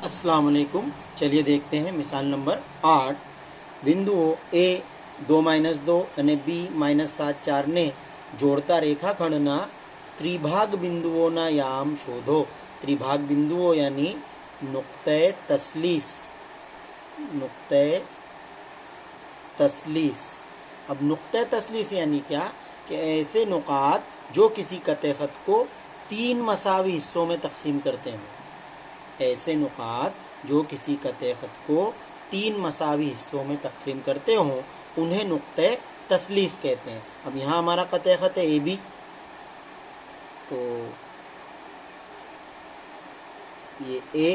अस्सलाम वालेकुम। चलिए देखते हैं मिसाल नंबर 8। બિંદુઓ A 2-2 અને B -7 4 ને જોડતા રેખાખંડના ત્રિભાગ બિંદુઓના યામ શોધો। त्रिभाग बिंदुओं यानी नुक्ते तस्लीस। अब नुक्ते तस्लीस यानी क्या कि ऐसे नुकात जो किसी कते खत को 3 मसावी हिस्सों में तकसीम करते हैं। ऐसे नुकात जो किसी कते खत को 3 मसावी हिस्सों में तकसीम करते हों उन्हें नुक्ते तस्लीस कहते हैं। अब यहाँ हमारा कते खत है ए बी, तो ये ए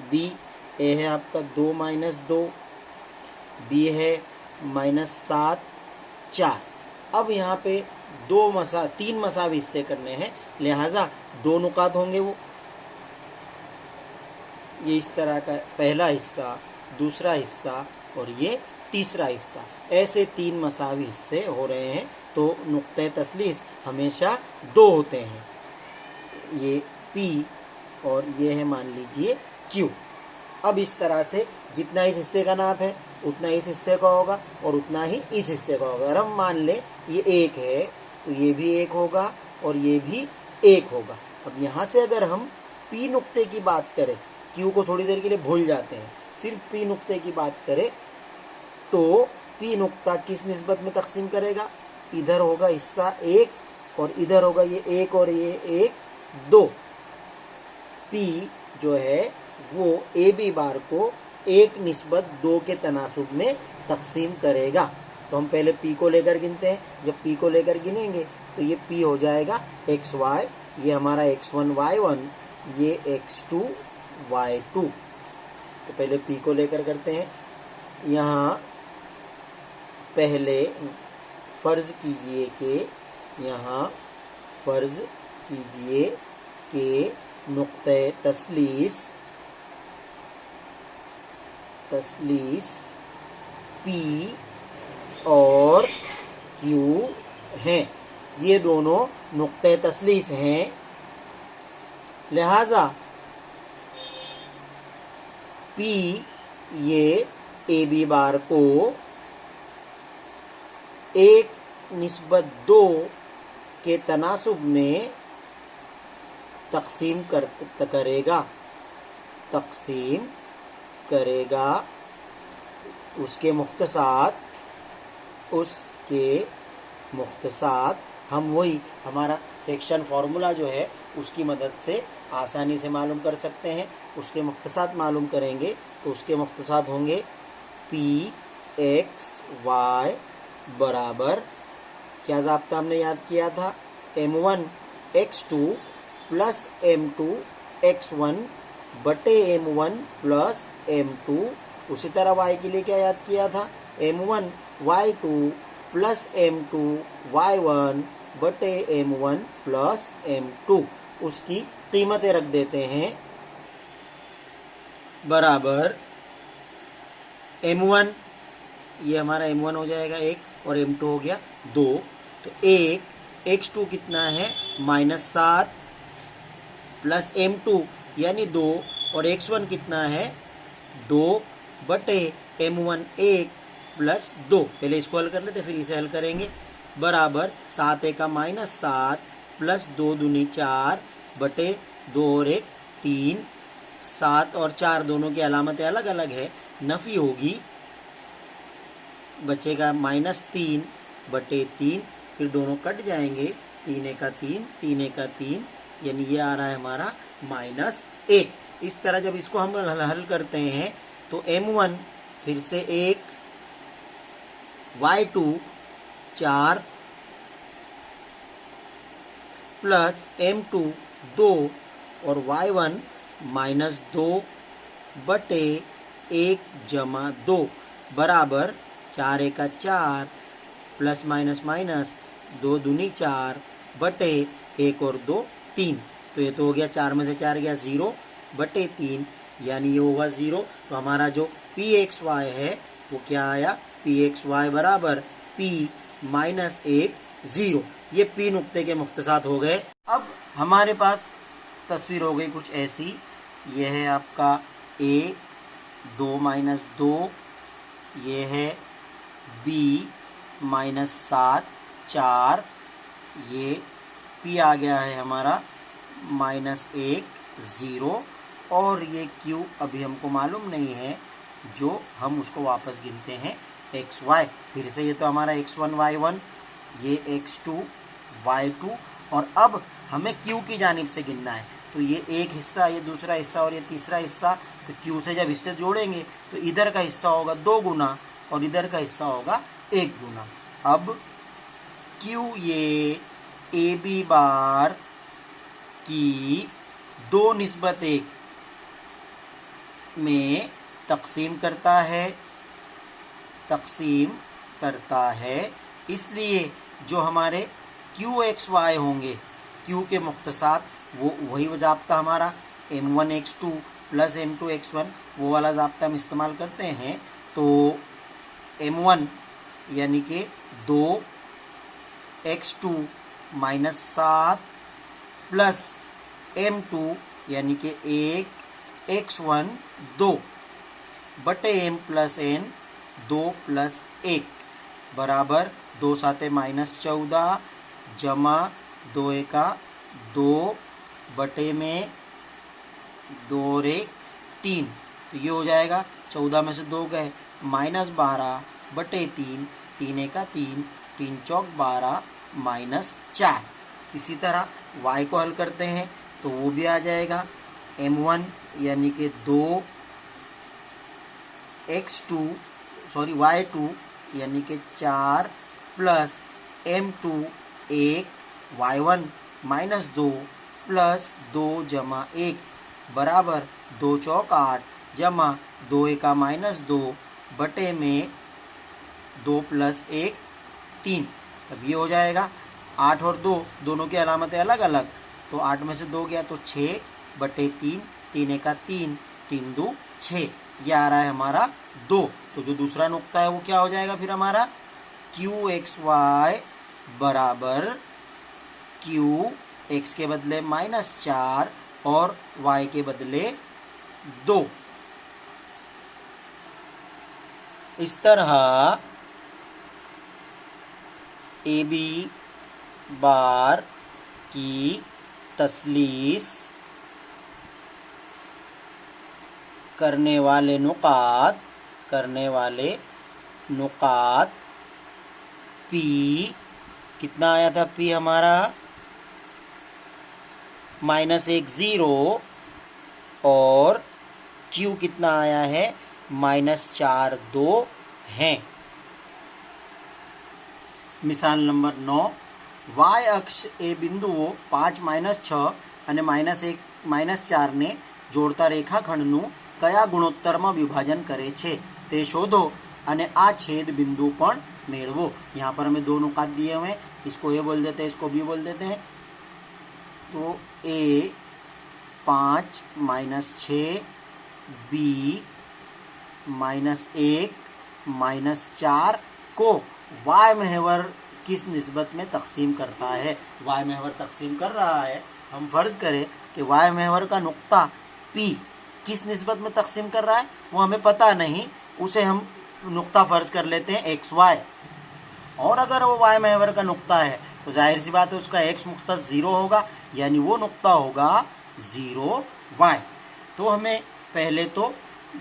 बी, ए है आपका 2-2, बी है -7 4। अब यहाँ पे 3 मसावी हिस्से करने हैं, लिहाजा 2 नुकात होंगे। वो ये इस तरह का पहला हिस्सा, दूसरा हिस्सा और ये तीसरा हिस्सा, ऐसे 3 मसावी हिस्से हो रहे हैं। तो नुक्ते तस्लीस हमेशा 2 होते हैं। ये P और ये है मान लीजिए Q। अब इस तरह से जितना इस हिस्से का नाप है उतना इस हिस्से का होगा और उतना ही इस हिस्से का होगा। अगर हम मान ले ये 1 है तो ये भी 1 होगा और ये भी 1 होगा। अब यहाँ से अगर हम P नुक्ते की बात करें, Q को थोड़ी देर के लिए भूल जाते हैं, सिर्फ P नुक्ते की बात करें तो P नुक्ता किस निस्बत में तकसीम करेगा? इधर होगा हिस्सा 1 और इधर होगा ये 1 और ये 1 2। P जो है वो ए बी बार को 1:2 के तनासुब में तकसीम करेगा। तो हम पहले P को लेकर गिनते हैं। जब P को लेकर गिनेंगे तो ये P हो जाएगा XY, ये हमारा X1 Y1, ये X2 Y2। तो पहले P को लेकर करते हैं। यहाँ पहले फर्ज कीजिए कि नुक्ते तस्लीस P और Q हैं, ये दोनों नुक्ते तस्लीस हैं। लिहाजा P ये ए बी बार को 1:2 के तनासुब में तकसीम करेगा। उसके मुख्तसात हम वही हमारा सेक्शन फार्मूला जो है उसकी मदद से आसानी से मालूम कर सकते हैं। उसके मुख्तसात मालूम करेंगे तो उसके मुख्तसात होंगे P X Y बराबर, क्या ज़ाब्ता हमने याद किया था, M1 X2 plus M2 X1 बटे M1 प्लस M2। उसी तरह Y के लिए क्या याद किया था, M1 Y2 plus M2 Y1 बटे M1 प्लस M2। उसकी कीमतें रख देते हैं बराबर M1, ये हमारा M1 हो जाएगा 1 और M2 हो गया 2। तो 1 X2 कितना है -7 प्लस M2 यानी 2 और X1 कितना है 2 बटे M1 1 प्लस 2। पहले इसको हल कर लेते फिर इसे हल करेंगे। बराबर 7 1 -7 प्लस 2 दूनी 4 बटे 2 और 1 3। 7 और 4 दोनों की अलामतें अलग अलग है, नफी होगी, बचेगा -3 बटे 3, फिर दोनों कट जाएंगे, 3 1 3 3 1 3, यानी ये आ रहा है हमारा -1। इस तरह जब इसको हम हल करते हैं तो M1 फिर से 1, Y2 4 प्लस M2 2 और Y1 -2 बटे 1 जमा 2 बराबर 4 1 4 प्लस माइनस 2 दूनी 4 बटे 1 और 2 3। तो ये तो हो गया, 4 में से 4 गया 0 बटे 3, यानी ये होगा 0। तो हमारा जो PXY है वो क्या आया, PXY बराबर P -1 0। ये P नुक्ते के मुख्तसात हो गए। अब हमारे पास तस्वीर हो गई कुछ ऐसी, ये है आपका a 2 माइनस 2, ये है b माइनस 7 4, ये p आ गया है हमारा माइनस 1 0, और ये q अभी हमको मालूम नहीं है, जो हम उसको वापस गिनते हैं एक्स वाई। फिर से ये तो हमारा x1 y1, ये x2 y2, और अब हमें q की जानिब से गिनना है। तो ये एक हिस्सा, ये दूसरा हिस्सा और ये तीसरा हिस्सा, तो q से जब हिस्से जोड़ेंगे तो इधर का हिस्सा होगा 2 गुना और इधर का हिस्सा होगा 1 गुना। अब q ये ए बी बार की 2:1 में तकसीम करता है, इसलिए जो हमारे क्यू एक्स वाई होंगे, क्यू के मुख्तसात, वो वही ज़ाब्ता हमारा m1x2 प्लस m2x1, वो वाला ज़ाब्ता हम इस्तेमाल करते हैं। तो m1 यानी कि 2x2 माइनस 7 प्लस m2 यानी कि 1x1 2 बटे m प्लस n 2 प्लस 1 बराबर 2 साते माइनस 14 जमा 2 एका 2 बटे में 2 और 1 3। तो ये हो जाएगा 14 में से 2 गए माइनस 12 बटे 3, 3 एका 3, 3 चौक 12 माइनस 4। इसी तरह y को हल करते हैं तो वो भी आ जाएगा m1 यानी कि y2 यानी कि 4 plus m2 1 y1 minus 2 plus 2 जमा 1 बराबर 2 चौक 8 जमा 2 एका माइनस 2 बटे में 2 प्लस 1 3। अब ये हो जाएगा 8 और 2 दोनों की अलामतें अलग अलग, तो 8 में से 2 गया तो 6 बटे 3, 3 एका 3, 3 2 6, ये आ रहा है हमारा 2। तो जो दूसरा नुक्ता है वो क्या हो जाएगा फिर हमारा क्यू एक्स वाई बराबर क्यू एक्स के बदले माइनस 4 और y के बदले 2। इस तरह ए बी बार की तस्लीस करने वाले नुकात P कितना आया था, P हमारा माइनस 1 0 और Q कितना आया है माइनस 4 2 हैं। मिसाल नंबर 9, y अक्ष ए બિંદુઓ 5 - 6 અને -1 - 4 ને જોડતા રેખાખંડનું કયા ગુણોત્તરમાં વિભાજન કરે છે તે શોધો અને આ છેદ बिंदु પણ મેળવો। यहाँ पर हमें दो नुकात दिए हुए हैं, इसको ए बोल देते हैं, इसको बी बोल देते हैं। तो ए 5 - 6 बी -1 -4 को y महवर किस निस्बत में तकसीम करता है। y महवर तकसीम कर रहा है, हम फर्ज करें कि y महवर का नुक्ता P किस निस्बत में तकसीम कर रहा है वो हमें पता नहीं, उसे हम नुक्ता फर्ज कर लेते हैं xy। और अगर वो y महवर का नुक्ता है तो जाहिर सी बात है उसका x मुख्तस 0 होगा, यानी वो नुक्ता होगा 0y। तो हमें पहले तो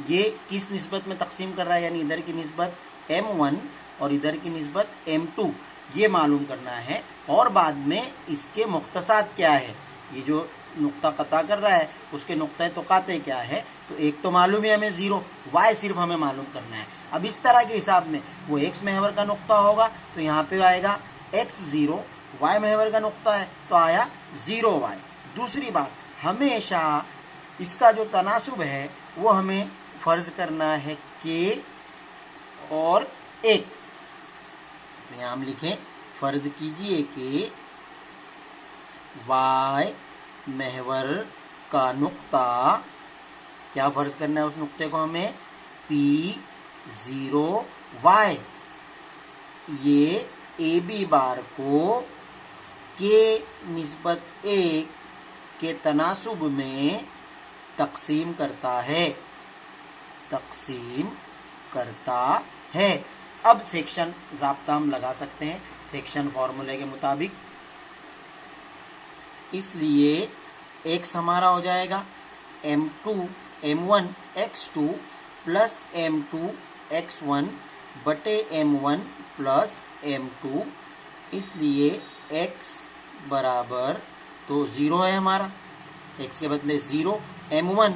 ये किस निस्बत में तकसीम कर रहा है, यानी इधर की निस्बत m1 और इधर की निस्बत m2, ये मालूम करना है। और बाद में इसके मुख्तसात क्या है, ये जो नुक्ता कता कर रहा है उसके नुक्ते तो काते क्या है, तो एक तो मालूम है हमें 0, y सिर्फ हमें मालूम करना है। अब इस तरह के हिसाब में वो x महवर का नुक्ता होगा तो यहाँ पे आएगा x0, y महवर का नुक्ता है तो आया 0y। दूसरी बात, हमेशा इसका जो तनासुब है वो हमें फर्ज करना है k और 1। तो यहाँ हम लिखें, फर्ज कीजिए कि y महवर का नुक्ता, क्या फर्ज करना है उस नुक्ते को हमें, P0y, ये ए बी बार को k निस्बत 1 के तनासुब में तकसीम करता है, तकसीम करता है। अब सेक्शन ज़ाब्ता हम लगा सकते हैं सेक्शन फॉर्मूले के मुताबिक। इसलिए x हमारा हो जाएगा m1 x2 plus m2 x1 बटे m1 प्लस m2। इसलिए x बराबर तो 0 है हमारा, x के बदले 0, m1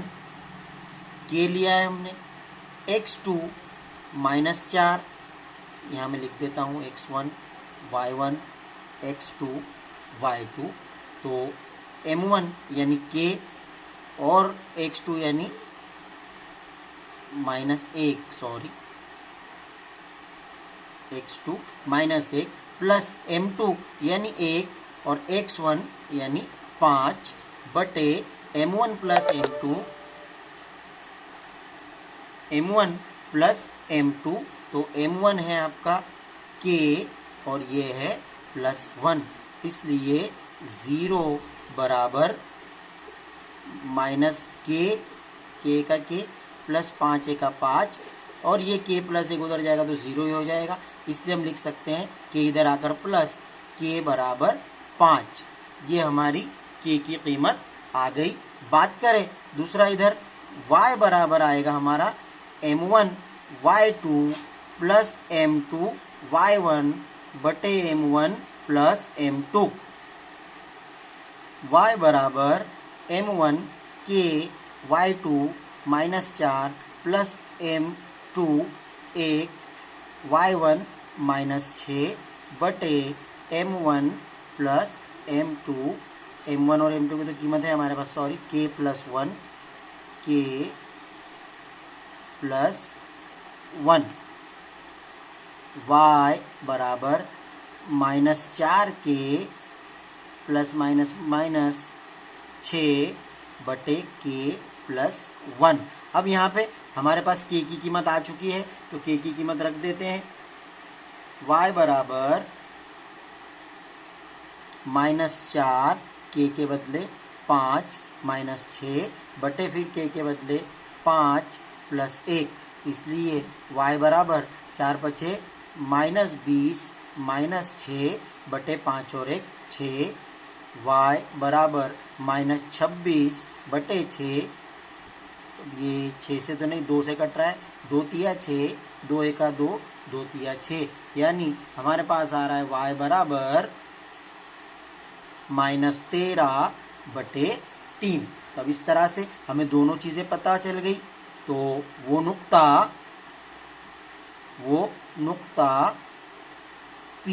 के लिया है हमने, x2 -4, यहाँ मैं लिख देता हूँ x1 y1 x2 y2, तो m1 यानी k और x2 यानी -1 सॉरी x2 -1 प्लस m2 यानी 1 और x1 यानी 5 बटे m1 plus m2, m1 plus m2, तो m1 है आपका k और ये है +1। इसलिए 0 बराबर -k, k का k प्लस 5 का 5, और ये k प्लस 1 उधर जाएगा तो 0 ही हो जाएगा। इसलिए हम लिख सकते हैं k इधर आकर प्लस, k बराबर 5। ये हमारी k की कीमत आ गई। बात करें दूसरा, इधर y बराबर आएगा हमारा m1 y2 plus m2 y1 बटे m1 प्लस m2। y बराबर m1 k y2 -4 plus m2 1 y1 -6 बटे m1 प्लस m2। m1 और m2 की तो कीमत है हमारे पास, sorry, k plus 1, k plus 1। y बराबर -4k प्लस माइनस 6 बटे k प्लस 1। अब यहाँ पे हमारे पास k की कीमत आ चुकी है, तो k की कीमत रख देते हैं। y बराबर -4 k के बदले 5 -6 बटे फिर k के बदले 5 प्लस 1। इसलिए y बराबर 4 × 5 -20 -6 बटे 5 और 1 6। y बराबर -26 बटे 6, ये 6 से तो नहीं, 2 से कट रहा है, 2 तिया 6, 2 एका 2, 2 तिया 6, यानी हमारे पास आ रहा है y बराबर -13 बटे 3। तब इस तरह से हमें दोनों चीजें पता चल गई। तो वो नुक्ता P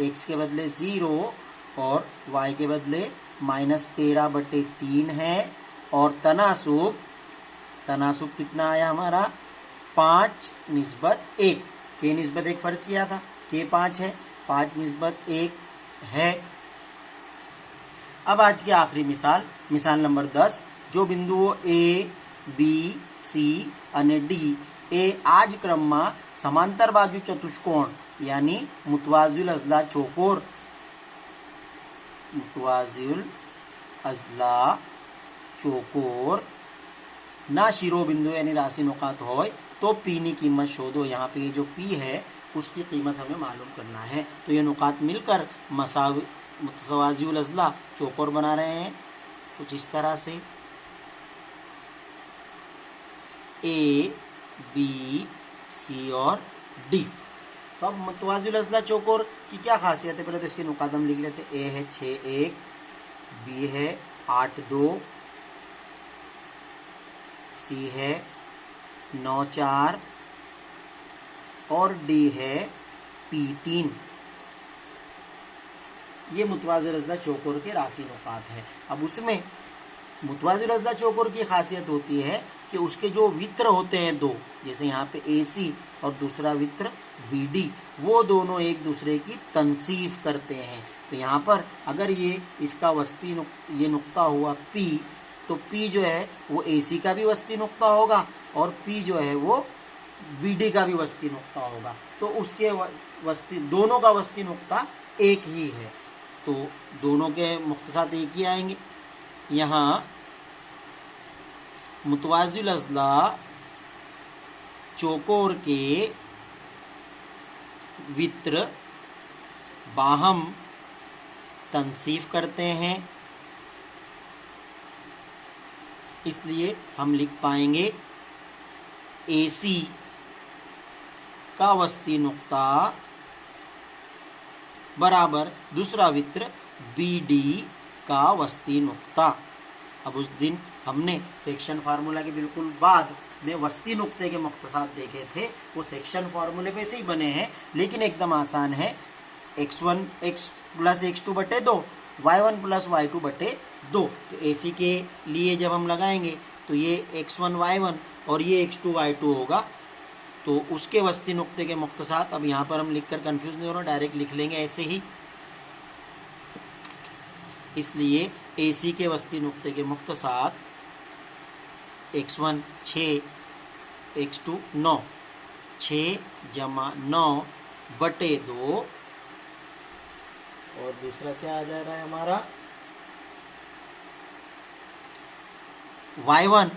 x के बदले 0 और y के बदले -13 बटे 3 है, और तनासुब कितना आया हमारा 5:1। k निस्बत 1 फर्ज किया था, k 5 है, 5:1 है। अब आज की आखिरी मिसाल नंबर 10। जो बिंदुओं A, B, C અને D એ આ જ ક્રમમાં સમાંતર બાજુ ચતુષ્કોણ यानी मुतवाजिल अजला चौकोर ना शिरोबिंदु यानी राशि नुकात हो तो P की कीमत शोधो। यहाँ पे ये जो P है उसकी कीमत हमें मालूम करना है। तो ये नुकात मिलकर मुतवाजिल अजला चौकोर बना रहे हैं कुछ इस तरह से, A, B, C और D। तो अब मुतवाजिल अजला चौकोर की क्या खासियत है, पहले तो इसके नुकात हम लिख लेते। A है 6:1, B है 8:2, C है 9:4 और D है P3। ये मुतवाजिल अजला चौकोर के राशि नुकात है। अब उसमें मुतवाजिल अजला चौकोर की खासियत होती है कि उसके जो वित्र होते हैं दो, जैसे यहाँ पे AC और दूसरा वित्र BD, वो दोनों एक दूसरे की तनसीफ करते हैं। तो यहाँ पर अगर ये इसका वस्ती ये नुक्ता हुआ P, तो P जो है वो AC का भी वस्ती नुक्ता होगा और P जो है वो BD का भी वस्ती नुक्ता होगा। तो उसके वस्ती दोनों का वस्ती नुक्ता एक ही है, तो दोनों के मुख्तसात एक ही आएंगे। यहाँ मुतवाजिल अज़ला चौकोर के वित्र बाहम तनसीफ करते हैं, इसलिए हम लिख पाएंगे AC का वस्ती नुक्ता बराबर दूसरा वित्र BD का वस्ती नुक्ता। अब उस दिन हमने सेक्शन फार्मूला के बिल्कुल बाद में वस्ती नुक्ते के मुख्तसार देखे थे, वो सेक्शन फार्मूले पे से ही बने हैं, लेकिन एकदम आसान है। x1 x प्लस x2 बटे 2, y1 प्लस y2 बटे 2। तो AC के लिए जब हम लगाएंगे तो ये x1 y1 और ये x2 y2 होगा, तो उसके वस्ती नुक्ते के मुख्तसार। अब यहाँ पर हम लिखकर कंफ्यूज नहीं होना, डायरेक्ट लिख लेंगे ऐसे ही। इसलिए AC के वस्ती नुक्ते के मुख्तसार x1 6, x2 9, 6 जमा 9 बटे 2, और दूसरा क्या आ जा रहा है हमारा y1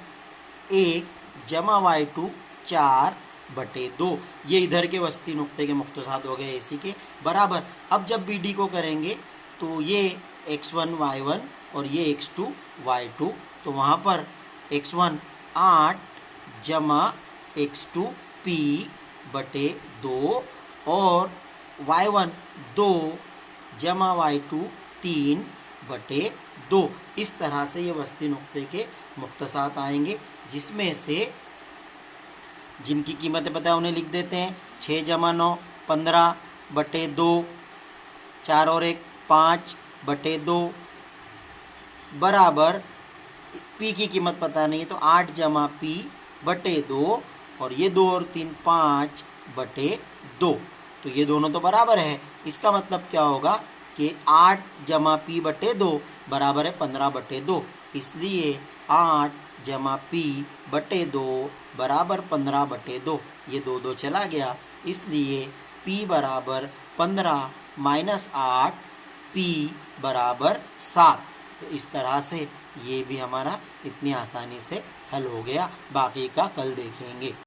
1 जमा y2 4 बटे 2। ये इधर के वस्ती नुक्ते के मुख्तसार हो गए AC के बराबर। अब जब BD को करेंगे तो ये x1 y1 और ये x2 y2, तो वहाँ पर x1 8 जमा x2 p बटे 2 और y1 2 जमा y2 3 बटे 2। इस तरह से ये वस्ती नुक्ते के मुख्तसार आएंगे, जिसमें से जिनकी कीमतें पता है उन्हें लिख देते हैं। 6 जमा 9 15 बटे 2, 4 और 1 5 बटे 2 बराबर P की कीमत पता नहीं है तो 8 जमा P बटे 2, और ये 2 और 3 5 बटे 2। तो ये दोनों तो बराबर है। इसका मतलब क्या होगा कि 8 जमा P बटे 2 बराबर है 15 बटे 2। इसलिए 8 जमा P बटे 2 बराबर 15 बटे 2। ये 2 2 चला गया, इसलिए P बराबर 15 माइनस 8, P बराबर 7। तो इस तरह से ये भी हमारा इतनी आसानी से हल हो गया। बाकी का कल देखेंगे।